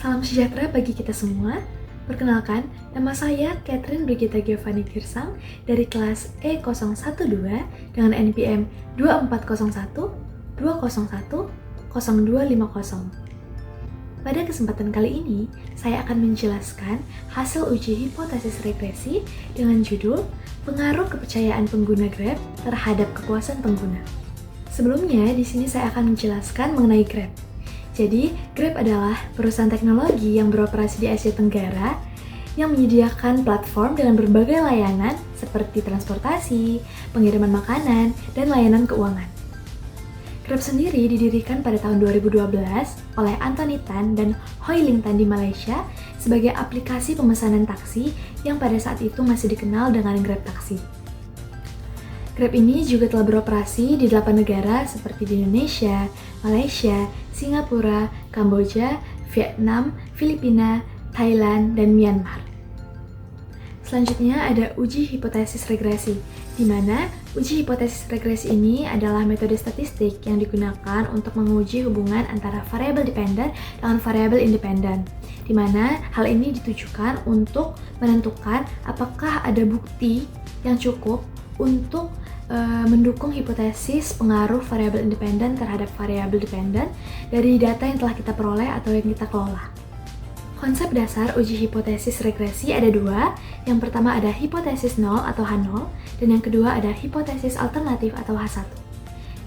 Salam sejahtera bagi kita semua. Perkenalkan, nama saya Catherine Brigita Giovanni Girsang dari kelas E012 dengan NPM 2401 201 0250. Pada kesempatan kali ini, saya akan menjelaskan hasil uji hipotesis regresi dengan judul Pengaruh Kepercayaan Pengguna Grab Terhadap Kepuasan Pengguna. Sebelumnya, di sini saya akan menjelaskan mengenai Grab. Jadi, Grab adalah perusahaan teknologi yang beroperasi di Asia Tenggara yang menyediakan platform dengan berbagai layanan seperti transportasi, pengiriman makanan, dan layanan keuangan. Grab sendiri didirikan pada tahun 2012 oleh Anthony Tan dan Hoi Ling Tan di Malaysia sebagai aplikasi pemesanan taksi yang pada saat itu masih dikenal dengan Grab Taksi. Grab ini juga telah beroperasi di 8 negara seperti di Indonesia, Malaysia, Singapura, Kamboja, Vietnam, Filipina, Thailand, dan Myanmar. Selanjutnya ada uji hipotesis regresi, di mana uji hipotesis regresi ini adalah metode statistik yang digunakan untuk menguji hubungan antara variabel dependen dengan variabel independen, di mana hal ini ditujukan untuk menentukan apakah ada bukti yang cukup untuk mendukung hipotesis pengaruh variabel independen terhadap variabel dependen dari data yang telah kita peroleh atau yang kita kelola. Konsep dasar uji hipotesis regresi ada dua. Yang pertama ada hipotesis 0 atau H0, dan yang kedua ada hipotesis alternatif atau H1.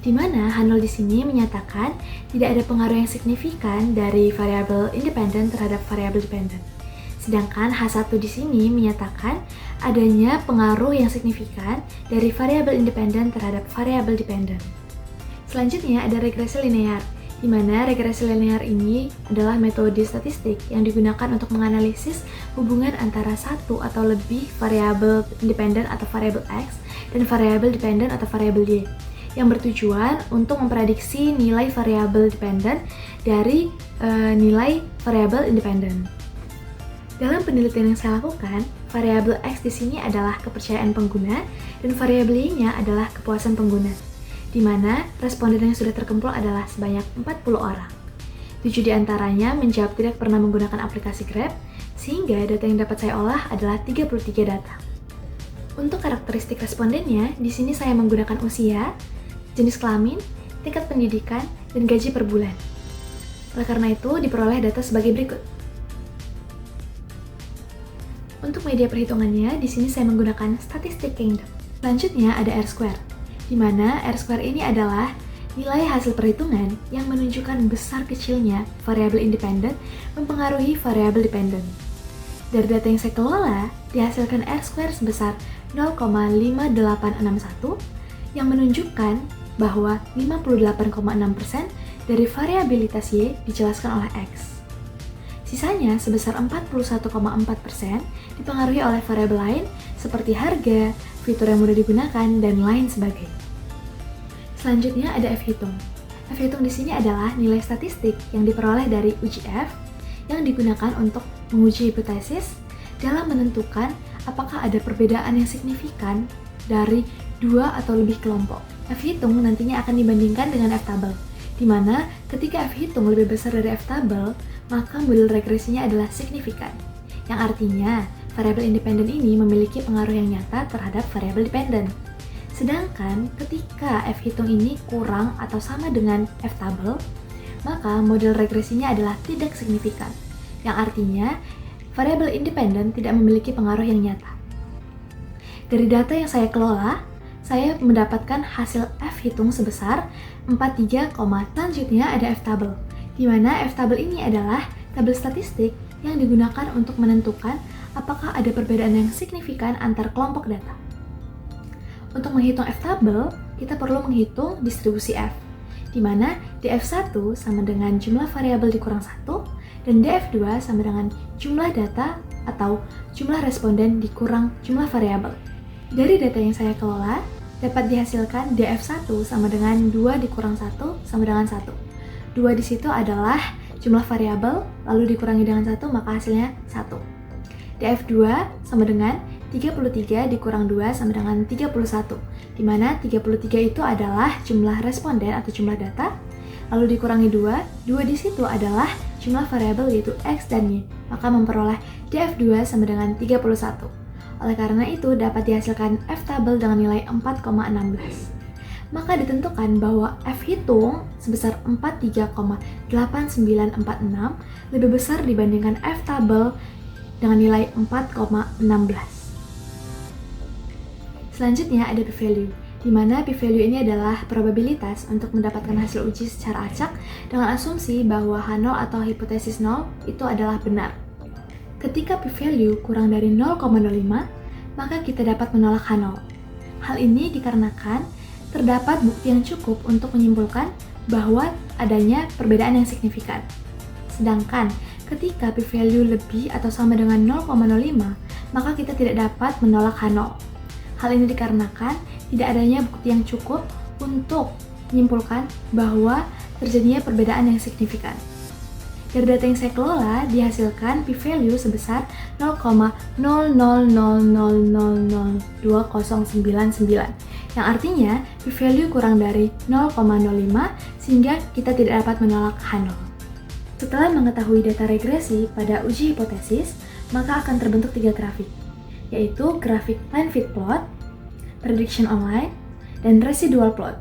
Di mana H0 di sini menyatakan tidak ada pengaruh yang signifikan dari variabel independen terhadap variabel dependen. Sedangkan H1 di sini menyatakan adanya pengaruh yang signifikan dari variabel independen terhadap variabel dependen. Selanjutnya ada regresi linear, di mana regresi linear ini adalah metode statistik yang digunakan untuk menganalisis hubungan antara satu atau lebih variabel independen atau variabel X dan variabel dependen atau variabel Y, yang bertujuan untuk memprediksi nilai variabel dependen dari nilai variabel independen. Dalam penelitian yang saya lakukan, variabel X di sini adalah kepercayaan pengguna dan variabel Y-nya adalah kepuasan pengguna, di mana responden yang sudah terkumpul adalah sebanyak 40 orang. 7 diantaranya menjawab tidak pernah menggunakan aplikasi Grab, sehingga data yang dapat saya olah adalah 33 data. Untuk karakteristik respondennya, di sini saya menggunakan usia, jenis kelamin, tingkat pendidikan, dan gaji per bulan. Oleh karena itu, diperoleh data sebagai berikut. Untuk media perhitungannya, di sini saya menggunakan Statistic Kingdom. Selanjutnya ada R-square, di mana R-square ini adalah nilai hasil perhitungan yang menunjukkan besar kecilnya variabel independen mempengaruhi variabel dependen. Dari data yang saya kelola, dihasilkan R-square sebesar 0,5861 yang menunjukkan bahwa 58,6% dari variabilitas Y dijelaskan oleh X. Sisanya sebesar 41,4% dipengaruhi oleh variabel lain seperti harga, fitur yang mudah digunakan, dan lain sebagainya. Selanjutnya ada F-hitung. F-hitung di sini adalah nilai statistik yang diperoleh dari uji F yang digunakan untuk menguji hipotesis dalam menentukan apakah ada perbedaan yang signifikan dari dua atau lebih kelompok. F-hitung nantinya akan dibandingkan dengan F-tabel, di mana ketika F-hitung lebih besar dari F-tabel, maka model regresinya adalah signifikan, yang artinya variabel independen ini memiliki pengaruh yang nyata terhadap variabel dependen. Sedangkan ketika F-hitung ini kurang atau sama dengan F-tabel, maka model regresinya adalah tidak signifikan, yang artinya variabel independen tidak memiliki pengaruh yang nyata. Dari data yang saya kelola, saya mendapatkan hasil F-hitung sebesar 43, selanjutnya ada F-tabel, di mana F-tabel ini adalah tabel statistik yang digunakan untuk menentukan apakah ada perbedaan yang signifikan antar kelompok data. Untuk menghitung F-tabel, kita perlu menghitung distribusi F, di mana df1 sama dengan jumlah variabel dikurang 1, dan df2 sama dengan jumlah data atau jumlah responden dikurang jumlah variabel. Dari data yang saya kelola, dapat dihasilkan df1 sama dengan 2 dikurang 1 sama dengan 1. 2 di situ adalah jumlah variabel, lalu dikurangi dengan 1, maka hasilnya 1. df2 sama dengan 33 dikurang 2 sama dengan 31, di mana 33 itu adalah jumlah responden atau jumlah data, lalu dikurangi 2 di situ adalah jumlah variabel yaitu X dan Y, maka memperoleh df2 sama dengan 31. Oleh karena itu dapat dihasilkan f-tabel dengan nilai 4,16. Maka ditentukan bahwa f hitung sebesar 43,8946 lebih besar dibandingkan f-tabel dengan nilai 4,16. Selanjutnya ada p-value, di mana p-value ini adalah probabilitas untuk mendapatkan hasil uji secara acak dengan asumsi bahwa H0 atau hipotesis 0 itu adalah benar. Ketika p-value kurang dari 0,05, maka kita dapat menolak H0. Hal ini dikarenakan terdapat bukti yang cukup untuk menyimpulkan bahwa adanya perbedaan yang signifikan. Sedangkan ketika p-value lebih atau sama dengan 0,05, maka kita tidak dapat menolak H0. Hal ini dikarenakan tidak adanya bukti yang cukup untuk menyimpulkan bahwa terjadinya perbedaan yang signifikan. Dari data yang saya kelola, dihasilkan p-value sebesar 0,00000299, yang artinya p-value kurang dari 0,05 sehingga kita tidak dapat menolak H0. Setelah mengetahui data regresi pada uji hipotesis, maka akan terbentuk 3 grafik, yaitu grafik line fit plot, prediction online, dan residual plot.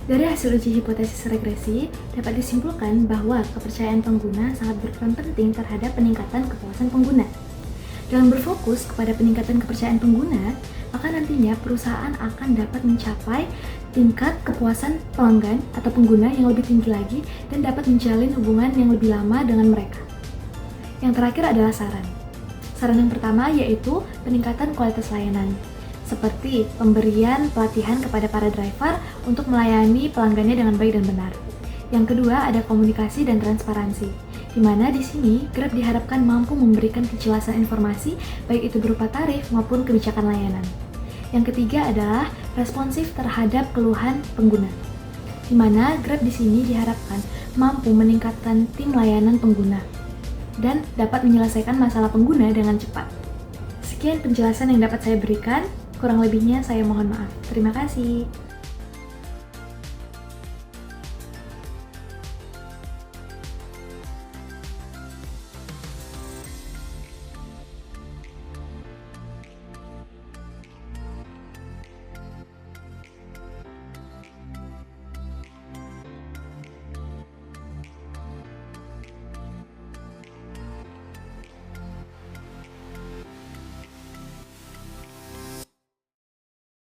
Dari hasil uji hipotesis regresi, dapat disimpulkan bahwa kepercayaan pengguna sangat berperan penting terhadap peningkatan kepuasan pengguna. Dengan berfokus kepada peningkatan kepercayaan pengguna, maka nantinya perusahaan akan dapat mencapai tingkat kepuasan pelanggan atau pengguna yang lebih tinggi lagi dan dapat menjalin hubungan yang lebih lama dengan mereka. Yang terakhir adalah saran. Saran yang pertama yaitu peningkatan kualitas layanan, seperti pemberian pelatihan kepada para driver untuk melayani pelanggannya dengan baik dan benar. Yang kedua ada komunikasi dan transparansi, di mana di sini Grab diharapkan mampu memberikan kejelasan informasi baik itu berupa tarif maupun kebijakan layanan. Yang ketiga adalah responsif terhadap keluhan pengguna, di mana Grab di sini diharapkan mampu meningkatkan tim layanan pengguna dan dapat menyelesaikan masalah pengguna dengan cepat. Sekian penjelasan yang dapat saya berikan. Kurang lebihnya saya mohon maaf. Terima kasih.